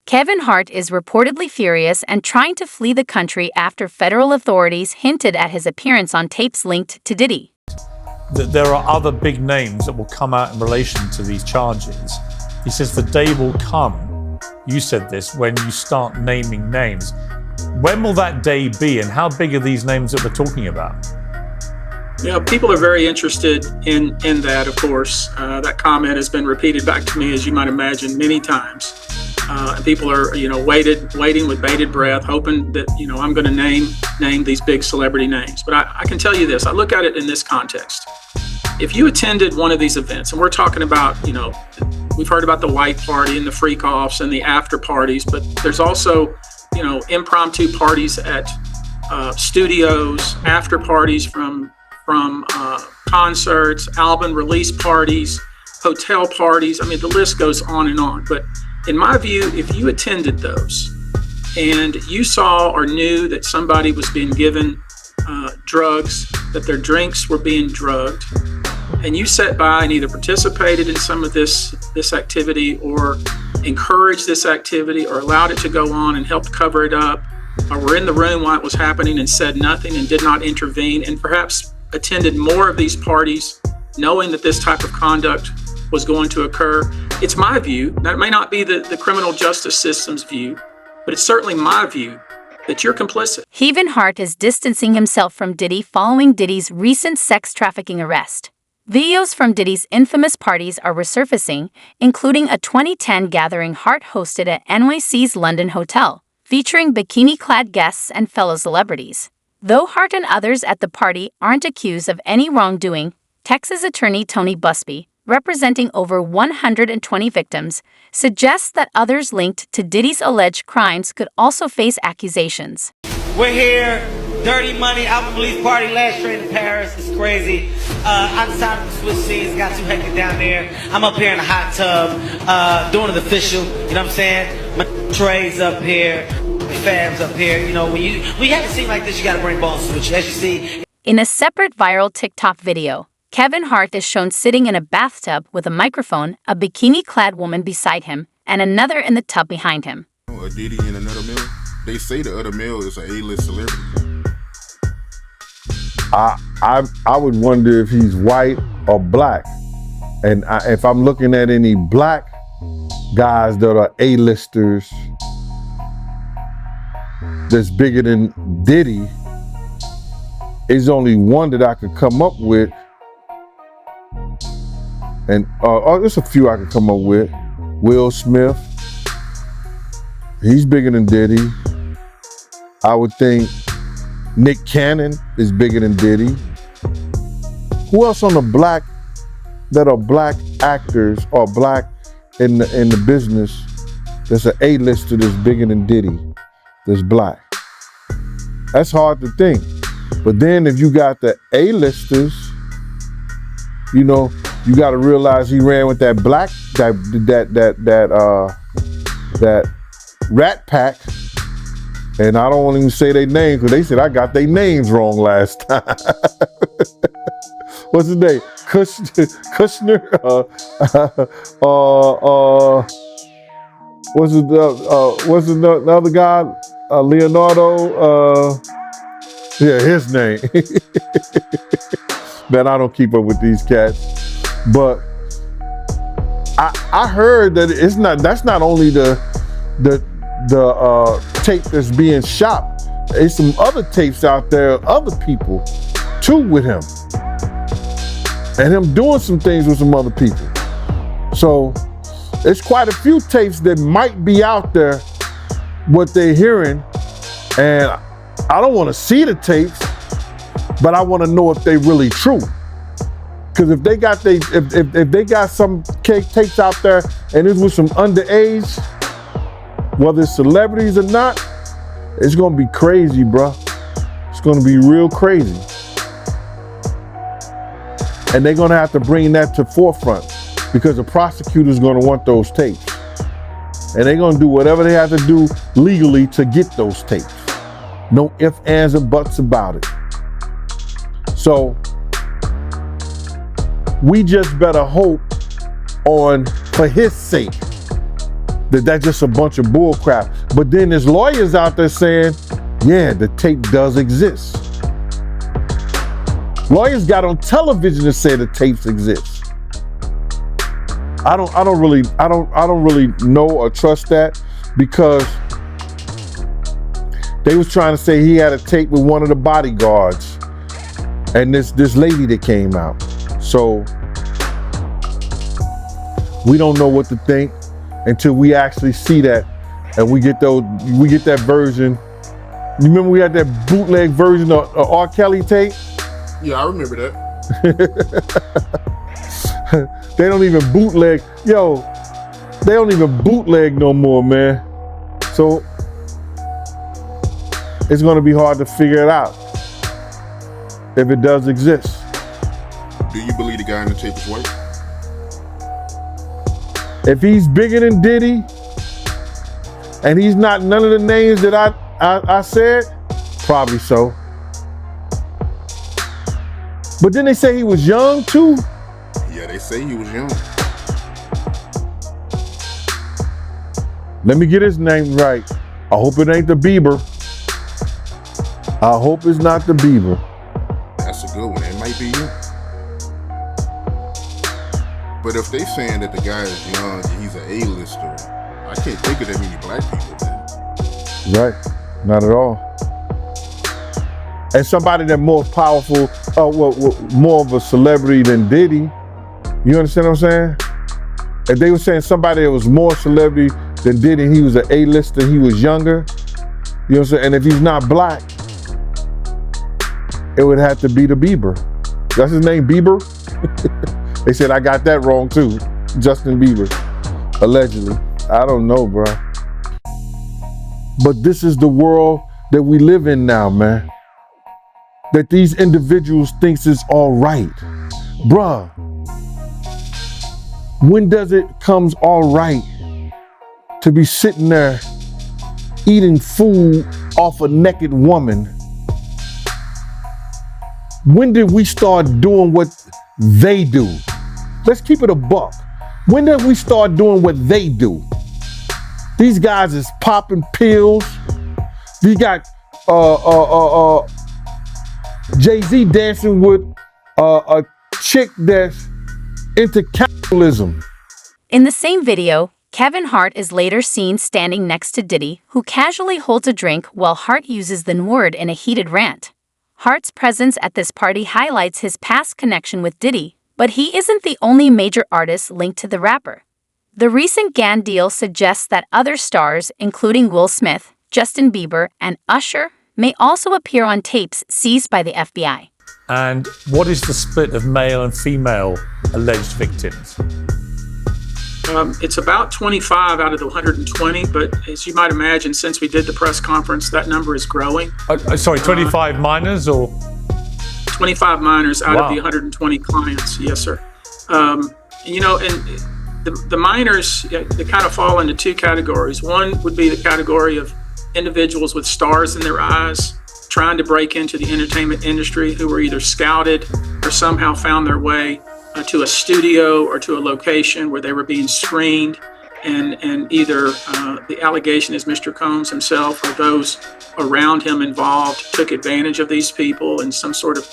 Kevin Hart is reportedly furious and trying to flee the country after federal authorities hinted at his appearance on tapes linked to Diddy. There are other big names that will come out in relation to these charges. He says the day will come, you said this, when you start naming names. When will that day be, and how big are these names that we're talking about? People are very interested in that, of course. That comment has been repeated back to me, as you might imagine, many times. And people are, waiting with bated breath, hoping that, I'm going to name these big celebrity names. But I can tell you this, I look at it in this context. If you attended one of these events, and we're talking about, we've heard about the white party and the freak-offs and the after parties, but there's also, impromptu parties at studios, after parties from concerts, album release parties, hotel parties. I mean, the list goes on and on. But in my view, if you attended those and you saw or knew that somebody was being given drugs, that their drinks were being drugged, and you sat by and either participated in some of this activity or encouraged this activity or allowed it to go on and helped cover it up, or were in the room while it was happening and said nothing and did not intervene, and perhaps attended more of these parties knowing that this type of conduct was going to occur, it's my view, that may not be the criminal justice system's view, but it's certainly my view that you're complicit. Kevin Hart is distancing himself from Diddy following Diddy's recent sex trafficking arrest. Videos from Diddy's infamous parties are resurfacing, including a 2010 gathering Hart hosted at NYC's London Hotel, featuring bikini-clad guests and fellow celebrities. Though Hart and others at the party aren't accused of any wrongdoing, Texas attorney Tony Busby, representing over 120 victims, suggests that others linked to Diddy's alleged crimes could also face accusations. We're here, Dirty Money, album release party, last train to Paris, it's crazy. I decided to switch scenes, got too hectic down there. I'm up here in a hot tub, doing it official, you know what I'm saying? My Trey's up here, Fab's up here, when you have a scene like this, you gotta bring balls with you, as you see. In a separate viral TikTok video, Kevin Hart is shown sitting in a bathtub with a microphone, a bikini-clad woman beside him, and another in the tub behind him. A Diddy and another male, they say the other male is an A-list celebrity. I would wonder if he's white or black. And if I'm looking at any black guys that are A-listers that's bigger than Diddy, there's only one that I could come up with. And there's a few I could come up with. Will Smith, he's bigger than Diddy. I would think Nick Cannon is bigger than Diddy. Who else on the black that are black actors or black in the business that's an A-lister that's bigger than Diddy, that's black? That's hard to think. But then if you got the A-listers, you got to realize he ran with that black, that Rat Pack. And I don't want to even say their names because they said I got their names wrong last time. What's his name? Kushner? What's the other guy? Leonardo? Yeah, his name. Man, I don't keep up with these cats. But I heard that that's not only the tape that's being shot. There's some other tapes out there of other people too with him. And him doing some things with some other people. So there's quite a few tapes that might be out there, what they're hearing. And I don't want to see the tapes, but I want to know if they really true. Because if they got some tapes out there and it was some underage, whether it's celebrities or not, it's gonna be crazy, bro. It's gonna be real crazy. And they're gonna have to bring that to forefront because the prosecutor's gonna want those tapes. And they're gonna do whatever they have to do legally to get those tapes. No ifs, ands, or buts about it. So we just better hope for his sake, that that's just a bunch of bull crap. But then there's lawyers out there saying, yeah, the tape does exist. Lawyers got on television to say the tapes exist. I don't really know or trust that, because they was trying to say he had a tape with one of the bodyguards and this lady that came out. So we don't know what to think until we actually see that and we get that version. You remember we had that bootleg version of R. Kelly tape? Yeah, I remember that. They don't even bootleg. Yo, they don't even bootleg no more, man. So it's gonna be hard to figure it out if it does exist. Do you believe the guy in the tape is white? If he's bigger than Diddy and he's not none of the names that I said, probably so. But then they say he was young too. Yeah, they say he was young. Let me get his name right. I hope it ain't the Bieber. I hope it's not the Bieber. That's a good one. It might be you. But if they saying that the guy is young and he's an A-lister, I can't think of that many black people then. Right, not at all. And somebody that more powerful, more of a celebrity than Diddy. You understand what I'm saying? If they were saying somebody that was more celebrity than Diddy, and he was an A-lister, he was younger, you know what I'm saying? And if he's not black, it would have to be the Bieber. That's his name, Bieber? They said I got that wrong too. Justin Bieber, allegedly. I don't know, bro. But this is the world that we live in now, man. That these individuals thinks is all right. Bruh, when does it comes all right to be sitting there eating food off a naked woman? When did we start doing what they do? Let's keep it a buck. When did we start doing what they do? These guys is popping pills. We got Jay-Z dancing with a chick that's into capitalism. In the same video, Kevin Hart is later seen standing next to Diddy, who casually holds a drink while Hart uses the N-word in a heated rant. Hart's presence at this party highlights his past connection with Diddy, but he isn't the only major artist linked to the rapper. The recent GAN deal suggests that other stars, including Will Smith, Justin Bieber, and Usher, may also appear on tapes seized by the FBI. And what is the split of male and female alleged victims? It's about 25 out of the 120, but as you might imagine, since we did the press conference, that number is growing. Sorry, 25 minors or? 25 minors out Wow. of the 120 clients, yes, sir. You know, and the minors, they kind of fall into two categories. One would be the category of individuals with stars in their eyes trying to break into the entertainment industry who were either scouted or somehow found their way to a studio or to a location where they were being screened, and either the allegation is Mr. Combs himself or those around him involved took advantage of these people in some sort of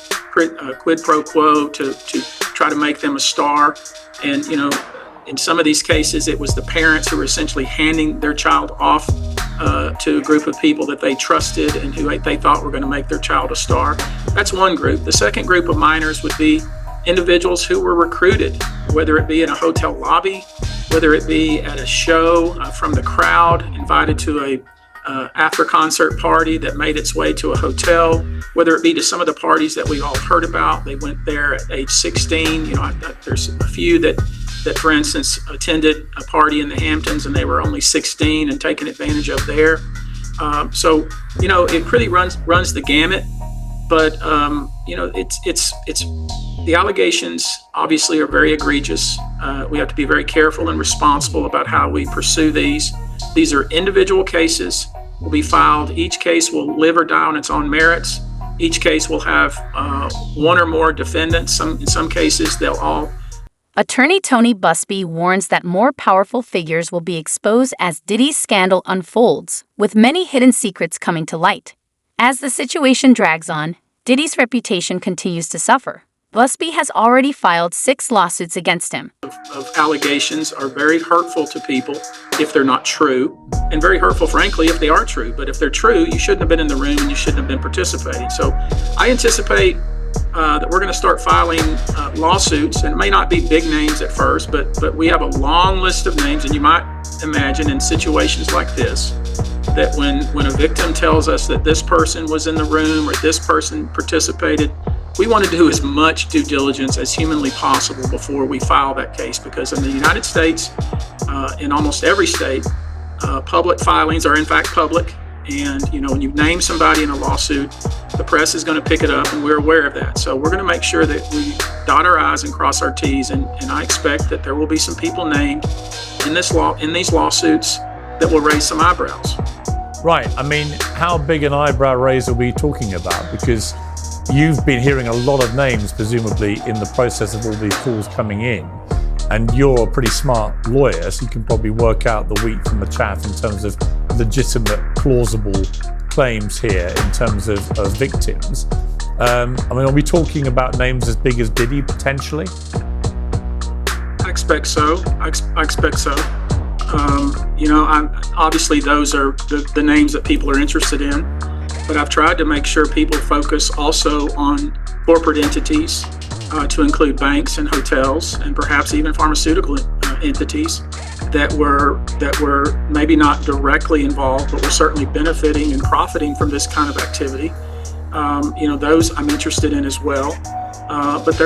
quid pro quo to try to make them a star. And, you know, in some of these cases, it was the parents who were essentially handing their child off to a group of people that they trusted and who they thought were going to make their child a star. That's one group. The second group of minors would be individuals who were recruited, whether it be in a hotel lobby, whether it be at a show from the crowd, invited to a after concert party that made its way to a hotel, whether it be to some of the parties that we all heard about. They went there at age 16. You know, there's a few that for instance attended a party in the Hamptons and they were only 16 and taken advantage of there. So you know, it really runs the gamut. But you know, it's the allegations obviously are very egregious. We have to be very careful and responsible about how we pursue these. These are individual cases, will be filed. Each case will live or die on its own merits. Each case will have one or more defendants. In some cases, they'll all. Attorney Tony Busby warns that more powerful figures will be exposed as Diddy's scandal unfolds, with many hidden secrets coming to light. As the situation drags on, Diddy's reputation continues to suffer. Busby has already filed 6 lawsuits against him. Of allegations are very hurtful to people if they're not true, and very hurtful, frankly, if they are true. But if they're true, you shouldn't have been in the room and you shouldn't have been participating. So I anticipate that we're going to start filing lawsuits, and it may not be big names at first, but we have a long list of names, and you might imagine in situations like this that when a victim tells us that this person was in the room or this person participated, we want to do as much due diligence as humanly possible before we file that case, because in the United States, in almost every state, public filings are in fact public. And when you name somebody in a lawsuit, the press is going to pick it up, and we're aware of that. So we're going to make sure that we dot our I's and cross our T's, and I expect that there will be some people named in these lawsuits that will raise some eyebrows. Right. I mean, how big an eyebrow raise are we talking about? Because you've been hearing a lot of names, presumably, in the process of all these calls coming in. And you're a pretty smart lawyer, so you can probably work out the wheat from the chaff in terms of legitimate, plausible claims here in terms of victims. I mean, are we talking about names as big as Diddy, potentially? I expect so. I expect so. Obviously those are the names that people are interested in, but I've tried to make sure people focus also on corporate entities, to include banks and hotels and perhaps even pharmaceutical entities that were maybe not directly involved, but were certainly benefiting and profiting from this kind of activity. Those I'm interested in as well. But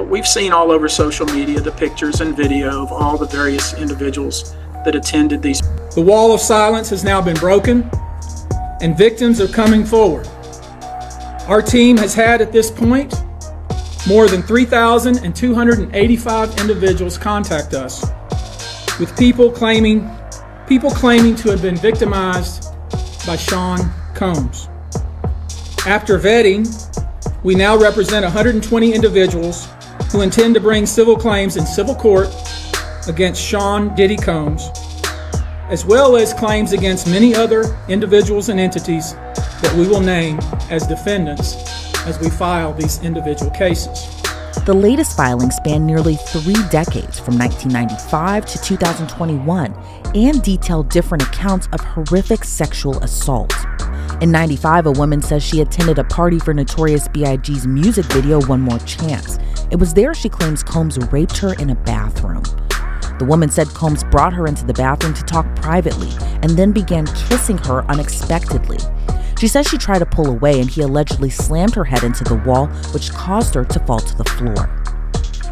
we've seen all over social media the pictures and video of all the various individuals that attended these. The wall of silence has now been broken, and victims are coming forward. Our team has had at this point more than 3,285 individuals contact us, with people claiming to have been victimized by Sean Combs. After vetting, we now represent 120 individuals who intend to bring civil claims in civil court against Sean Diddy Combs, as well as claims against many other individuals and entities that we will name as defendants as we file these individual cases. The latest filings span nearly 3 decades, from 1995 to 2021, and detail different accounts of horrific sexual assault. In 95, a woman says she attended a party for Notorious B.I.G.'s music video, One More Chance. It was there she claims Combs raped her in a bathroom. The woman said Combs brought her into the bathroom to talk privately and then began kissing her unexpectedly. She says she tried to pull away and he allegedly slammed her head into the wall, which caused her to fall to the floor.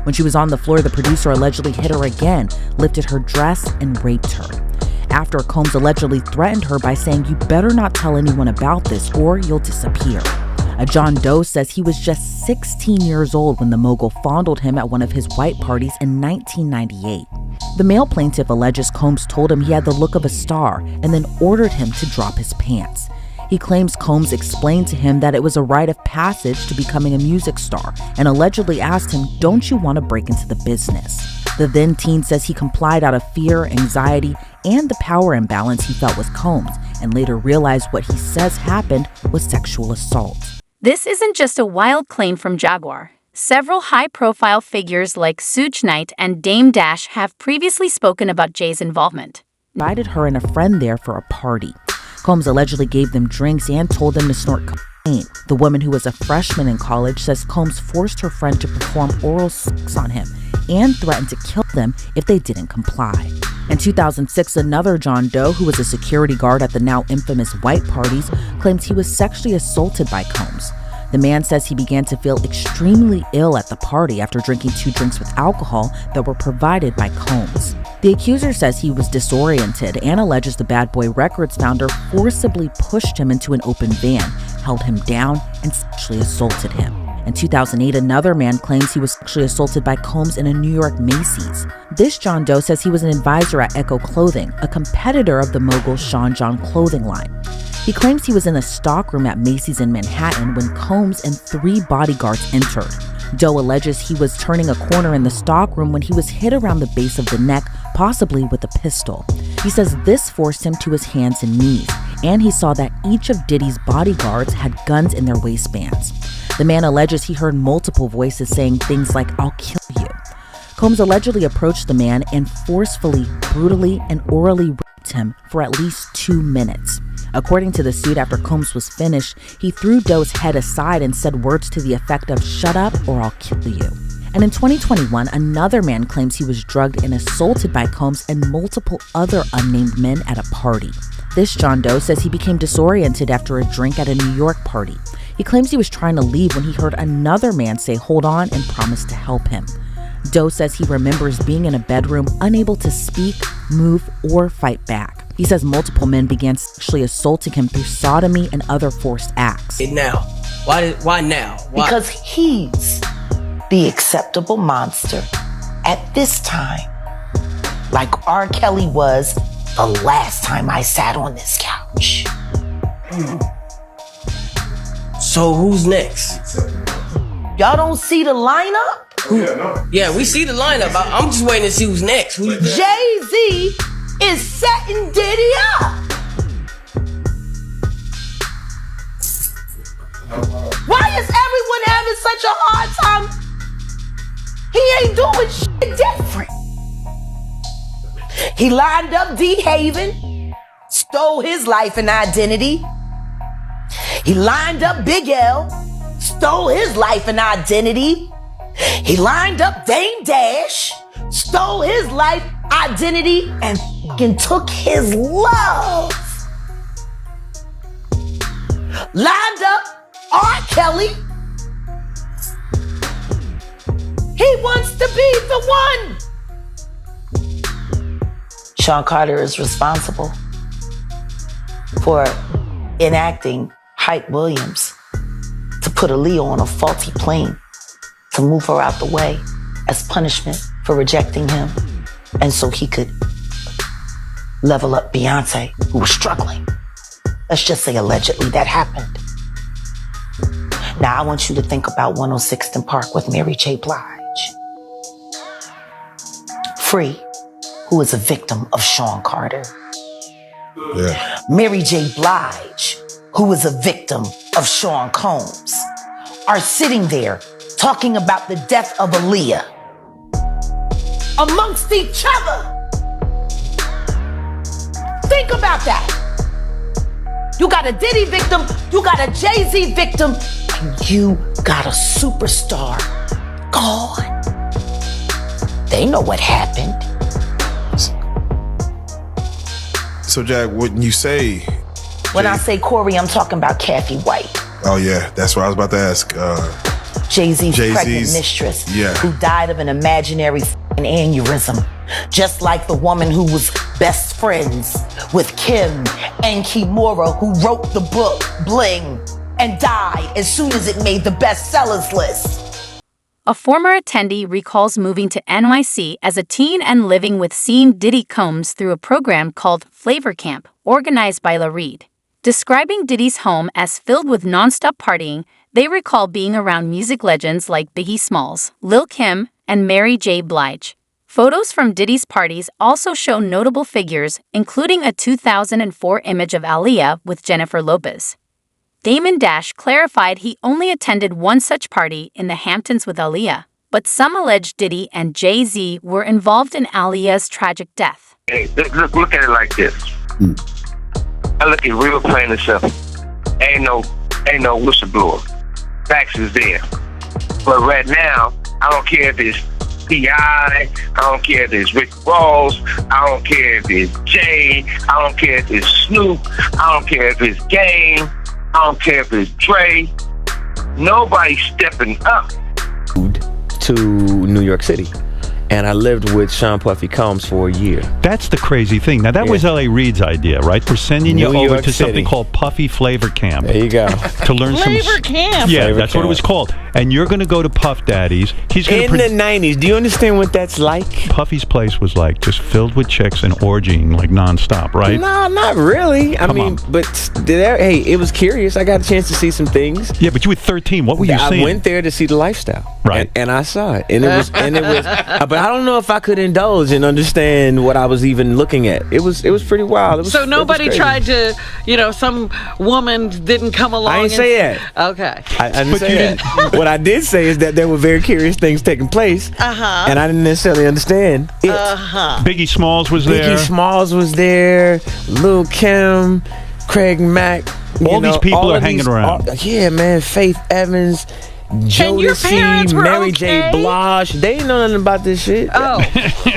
When she was on the floor, the producer allegedly hit her again, lifted her dress, and raped her. After, Combs allegedly threatened her by saying, "You better not tell anyone about this or you'll disappear." A John Doe says he was just 16 years old when the mogul fondled him at one of his white parties in 1998. The male plaintiff alleges Combs told him he had the look of a star and then ordered him to drop his pants. He claims Combs explained to him that it was a rite of passage to becoming a music star and allegedly asked him, "Don't you want to break into the business?" The then teen says he complied out of fear, anxiety, and the power imbalance he felt with Combs, and later realized what he says happened was sexual assault. This isn't just a wild claim from Jaguar. Several high-profile figures like Suge Knight and Dame Dash have previously spoken about Jay's involvement. Invited her and a friend there for a party. Combs allegedly gave them drinks and told them to snort cocaine. The woman, who was a freshman in college, says Combs forced her friend to perform oral sex on him and threatened to kill them if they didn't comply. In 2006, another John Doe, who was a security guard at the now infamous white parties, claims he was sexually assaulted by Combs. The man says he began to feel extremely ill at the party after drinking 2 drinks with alcohol that were provided by Combs. The accuser says he was disoriented and alleges the Bad Boy Records founder forcibly pushed him into an open van, held him down, and sexually assaulted him. In 2008, another man claims he was sexually assaulted by Combs in a New York Macy's. This John Doe says he was an advisor at Echo Clothing, a competitor of the mogul Sean John clothing line. He claims he was in a stockroom at Macy's in Manhattan when Combs and 3 bodyguards entered. Doe alleges he was turning a corner in the stockroom when he was hit around the base of the neck, possibly with a pistol. He says this forced him to his hands and knees, and he saw that each of Diddy's bodyguards had guns in their waistbands. The man alleges he heard multiple voices saying things like, "I'll kill you." Combs allegedly approached the man and forcefully, brutally, and orally raped him for at least 2 minutes. According to the suit, after Combs was finished, he threw Doe's head aside and said words to the effect of, "Shut up or I'll kill you." And in 2021, another man claims he was drugged and assaulted by Combs and multiple other unnamed men at a party. This John Doe says he became disoriented after a drink at a New York party. He claims he was trying to leave when he heard another man say, "Hold on," and promise to help him. Doe says he remembers being in a bedroom, unable to speak, move, or fight back. He says multiple men began sexually assaulting him through sodomy and other forced acts. Now, why now? Why? Because he's the acceptable monster at this time, like R. Kelly was the last time I sat on this couch. So who's next? Y'all don't see the lineup? Yeah, we see the lineup. I'm just waiting to see who's next. Jay-Z is setting Diddy up. Why is everyone having such a hard time? He ain't doing shit different. He lined up D. Haven, stole his life and identity. He lined up Big L, stole his life and identity. He lined up Dame Dash, stole his life, identity, and fucking took his love. Lined up R. Kelly. He wants to be the one. Sean Carter is responsible for enacting Hype Williams to put Aaliyah on a faulty plane to move her out the way as punishment for rejecting him, and so he could level up Beyonce, who was struggling. Let's just say allegedly that happened. Now I want you to think about 106th and Park with Mary J. Blige. Free, who is a victim of Sean Carter. Yeah. Mary J. Blige, who is a victim of Sean Combs, are sitting there talking about the death of Aaliyah amongst each other. Think about that. You got a Diddy victim, you got a Jay-Z victim, and you got a superstar gone. They know what happened. So, Jack, when you say... When I say Corey, I'm talking about Kathy White. Oh, yeah, that's what I was about to ask. Jay-Z's pregnant mistress, who died of an imaginary aneurysm, just like the woman who was best friends with Kim and Kimura, who wrote the book Bling and died as soon as it made the bestsellers list. A former attendee recalls moving to NYC as a teen and living with seeing Diddy Combs through a program called Flavor Camp, organized by La Reed. Describing Diddy's home as filled with nonstop partying, they recall being around music legends like Biggie Smalls, Lil' Kim, and Mary J. Blige. Photos from Diddy's parties also show notable figures, including a 2004 image of Aaliyah with Jennifer Lopez. Damon Dash clarified he only attended one such party in the Hamptons with Aaliyah, but some allege Diddy and Jay-Z were involved in Aaliyah's tragic death. Hey, look at it like this. I look at real plain and simple. Ain't no whistleblower. Facts is there. But right now, I don't care if it's P.I., I don't care if it's Rick Ross, I don't care if it's Jay, I don't care if it's Snoop, I don't care if it's Game, I don't care if it's Dre. Nobody's stepping up. To New York City. and I lived with Sean Puffy Combs for a year. That's the crazy thing. Now, that was L.A. Reid's idea, right? We're sending you New over York to something City. called Puffy Flavor Camp. There you go. To learn Flavor Camp. Yeah, Flavor that's what it Camp. was called. And you're going to go to Puff Daddy's. He's going In the 90s. Do you understand what that's like? Puffy's place was like just filled with chicks and orgying like nonstop, right? No, not really. I mean, but hey, it was curious. I got a chance to see some things. Yeah, but you were 13. What were you seeing? I went there to see the lifestyle, right? And I saw it, and it was, but I don't know if I could indulge and understand what I was even looking at. It was pretty wild. So nobody tried to, some woman didn't come along. I didn't say that. Okay. I didn't say that. What I did say is that there were very curious things taking place, and I didn't necessarily understand it. Biggie Smalls was there. Biggie Smalls was there. Lil' Kim, Craig Mack. All these people are hanging around. Yeah, man. Faith Evans. Jodeci, Mary J. Blige. They didn't know nothing about this shit. Oh.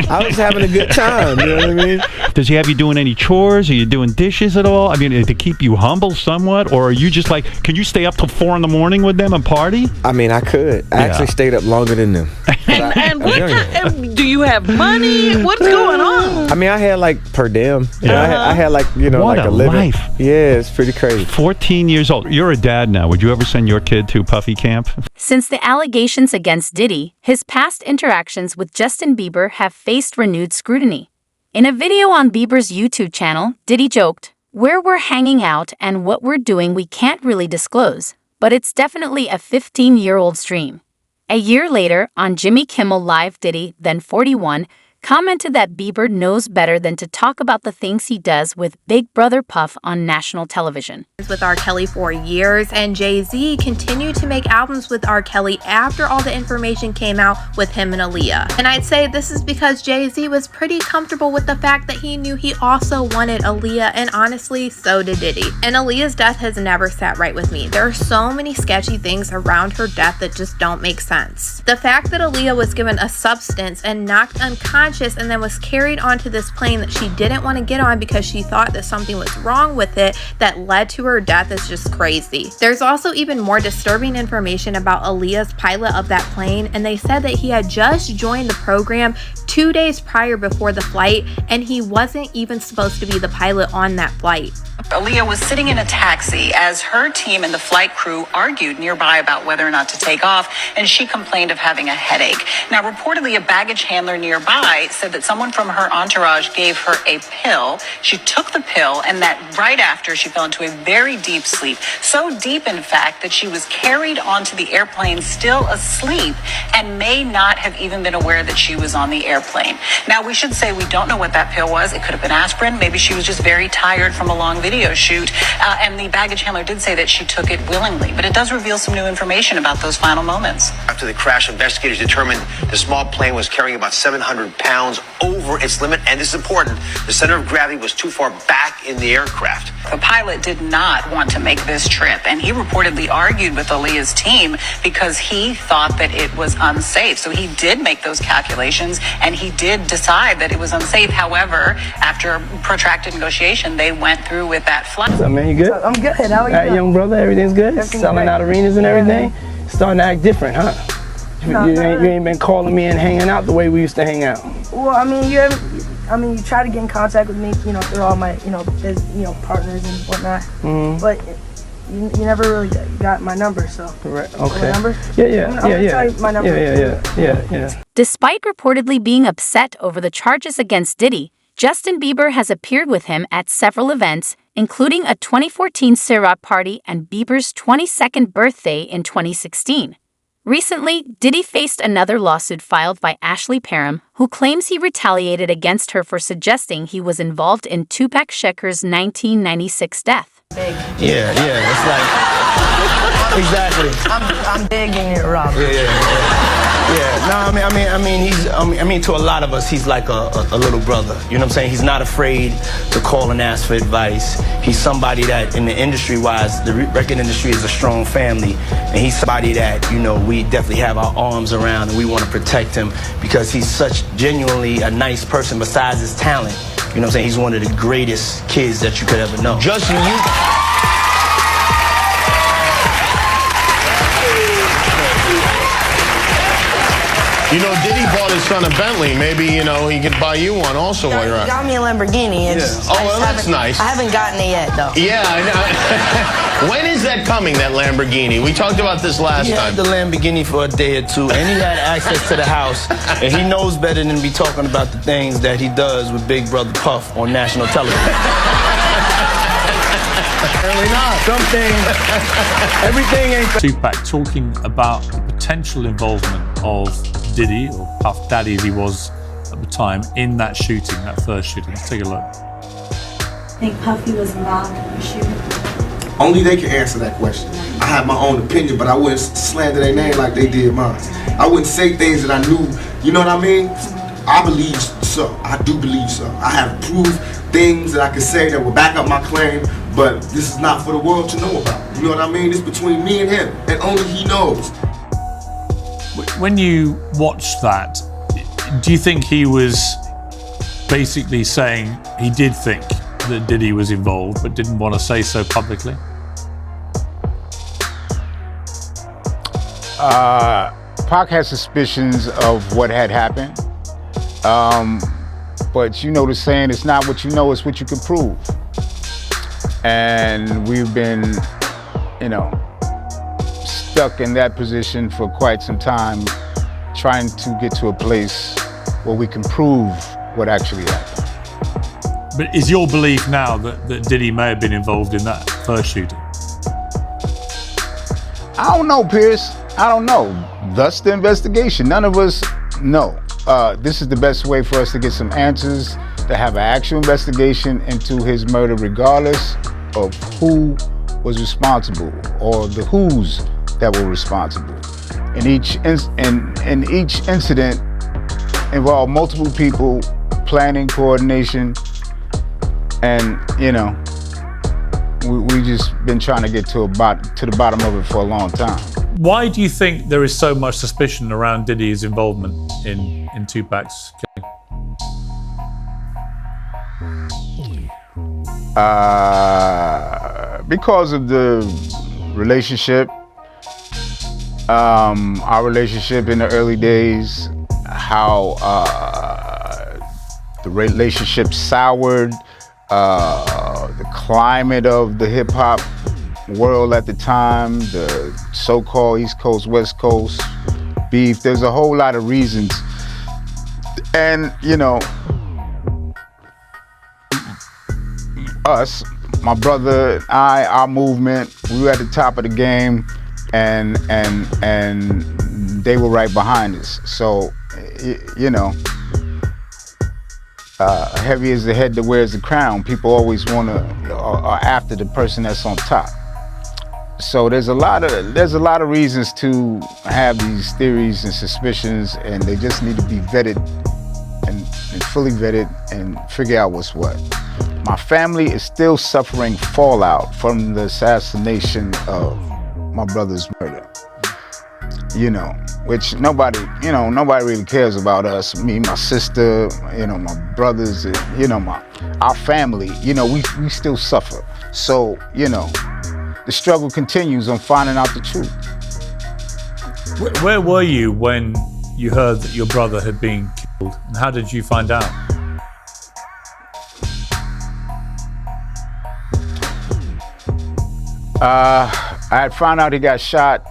I was having a good time. You know what I mean? Does he have you doing any chores? Are you doing dishes at all? I mean, to keep you humble somewhat? Or are you just like, can you stay up till 4 a.m. with them and party? I mean, I could. I actually stayed up longer than them. And what kind, do you have money? What's going on? I mean, I had like per diem. Yeah. I had like, what like a living. life. Yeah, it's pretty crazy. 14 years old. You're a dad now. Would you ever send your kid to Puffy Camp? Since the allegations against Diddy, his past interactions with Justin Bieber have faced renewed scrutiny. In a video on Bieber's YouTube channel, Diddy joked, "Where we're hanging out and what we're doing we can't really disclose, but it's definitely a 15-year-old stream." A year later, on Jimmy Kimmel Live, Diddy, then 41, commented that Bieber knows better than to talk about the things he does with Big Brother Puff on national television. With R. Kelly for years, and Jay-Z continued to make albums with R. Kelly after all the information came out with him and Aaliyah. And I'd say this is because Jay-Z was pretty comfortable with the fact that he knew he also wanted Aaliyah, and honestly, so did Diddy. And Aaliyah's death has never sat right with me. There are so many sketchy things around her death that just don't make sense. The fact that Aaliyah was given a substance and knocked unconscious and then was carried onto this plane that she didn't want to get on because she thought that something was wrong with it that led to her death is just crazy. There's also even more disturbing information about Aaliyah's pilot of that plane, and they said that he had just joined the program 2 days prior before the flight, and he wasn't even supposed to be the pilot on that flight. Aaliyah was sitting in a taxi as her team and the flight crew argued nearby about whether or not to take off, and she complained of having a headache. Now, reportedly, a baggage handler nearby said that someone from her entourage gave her a pill. She took the pill, and that right after she fell into a very deep sleep. So deep, in fact, that she was carried onto the airplane still asleep and may not have even been aware that she was on the airplane. Now, we should say we don't know what that pill was. It could have been aspirin. Maybe she was just very tired from a long video shoot. And the baggage handler did say that she took it willingly. But it does reveal some new information about those final moments. After the crash, investigators determined the small plane was carrying about 700 pounds over its limit. And this is important. The center of gravity was too far back in the aircraft. The pilot did not want to make this trip, and he reportedly argued with Aaliyah's team because he thought that it was unsafe. So he did make those calculations, and he did decide that it was unsafe. However, after protracted negotiation, they went through with that flight. What's up, man? You good? I'm good. How are you? All right, young brother, everything's good? Selling out arenas and everything? Starting to act different, huh? No, you ain't been calling me and hanging out the way we used to hang out. Well, I mean, you try to get in contact with me, through all my, partners and whatnot. Mm-hmm. But you never really got my number, so. Right. Okay. My number? Yeah. I'm gonna tell you my number. Yeah. Despite reportedly being upset over the charges against Diddy, Justin Bieber has appeared with him at several events, including a 2014 Ciroc party and Bieber's 22nd birthday in 2016. Recently, Diddy faced another lawsuit filed by Ashley Parham, who claims he retaliated against her for suggesting he was involved in Tupac Shakur's 1996 death. Yeah, it's like exactly. I'm big in it, Rob. Yeah. No, I mean, to a lot of us, he's like a little brother. You know what I'm saying? He's not afraid to call and ask for advice. He's somebody that, in the industry-wise, the record industry is a strong family, and he's somebody that, we definitely have our arms around, and we want to protect him because he's such genuinely a nice person besides his talent. You know what I'm saying? He's one of the greatest kids that you could ever know. Justin, You know, Diddy bought his son a Bentley. Maybe, you know, he could buy you one also while you're He out. got me a Lamborghini. Yeah. Oh, well, that's nice. I haven't gotten it yet, though. Yeah, I know. When is that coming, that Lamborghini? We talked about this last He time. had the Lamborghini for a day or two, and he had access to the house, and he knows better than to be talking about the things that he does with Big Brother Puff on national television. Apparently not. Something, everything ain't... Tupac talking about the potential involvement of Diddy, or Puff Daddy as he was at the time, in that shooting, that first shooting. Let's take a look. I think Puffy was involved in the shooting. Only they can answer that question. I have my own opinion, but I wouldn't slander their name like they did mine. I wouldn't say things that I knew, you know what I mean? I believe so. I do believe so. I have proved things that I can say that will back up my claim, but this is not for the world to know about. You know what I mean? It's between me and him, and only he knows. When you watched that, do you think he was basically saying he did think that Diddy was involved but didn't want to say so publicly? Pac had suspicions of what had happened. But you know the saying, it's not what you know, it's what you can prove. And we've been, you know, stuck in that position for quite some time, trying to get to a place where we can prove what actually happened. But is your belief now that Diddy may have been involved in that first shooting? I don't know, Pierce. I don't know. Thus the investigation. None of us know. This is the best way for us to get some answers, to have an actual investigation into his murder, regardless of who was responsible or the who's that were responsible. And each incident involved multiple people, planning, coordination, and you know, we just been trying to get to the bottom of it for a long time. Why do you think there is so much suspicion around Diddy's involvement in Tupac's killing? Because of the relationship, our relationship in the early days, how the relationship soured, the climate of the hip hop world at the time, the so-called East Coast, West Coast beef. There's a whole lot of reasons. And, you know, us, my brother and I, our movement, we were at the top of the game, and they were right behind us. So, you know, heavy is the head that wears the crown. People always are after the person that's on top. So there's a lot of reasons to have these theories and suspicions, and they just need to be vetted and fully vetted and figure out what's what. My family is still suffering fallout from the assassination of my brother's murder. You know, which nobody really cares about us. Me, my sister, you know, my brothers, you know, our family, you know, we still suffer. So, you know, the struggle continues on finding out the truth. Where were you when you heard that your brother had been killed, and how did you find out? I had found out he got shot.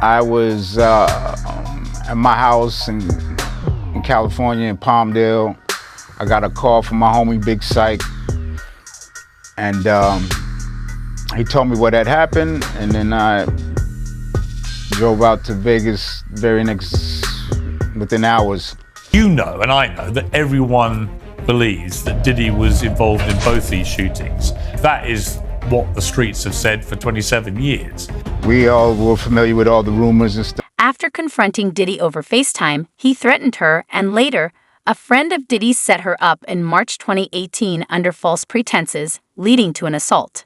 I was at my house in California, in Palmdale. I got a call from my homie Big Psych, and he told me what had happened, and then I drove out to Vegas within hours. You know, and I know, that everyone believes that Diddy was involved in both these shootings. That is what the streets have said for 27 years. We all were familiar with all the rumors and stuff. After confronting Diddy over FaceTime, he threatened her, and later, a friend of Diddy's set her up in March 2018 under false pretenses, leading to an assault.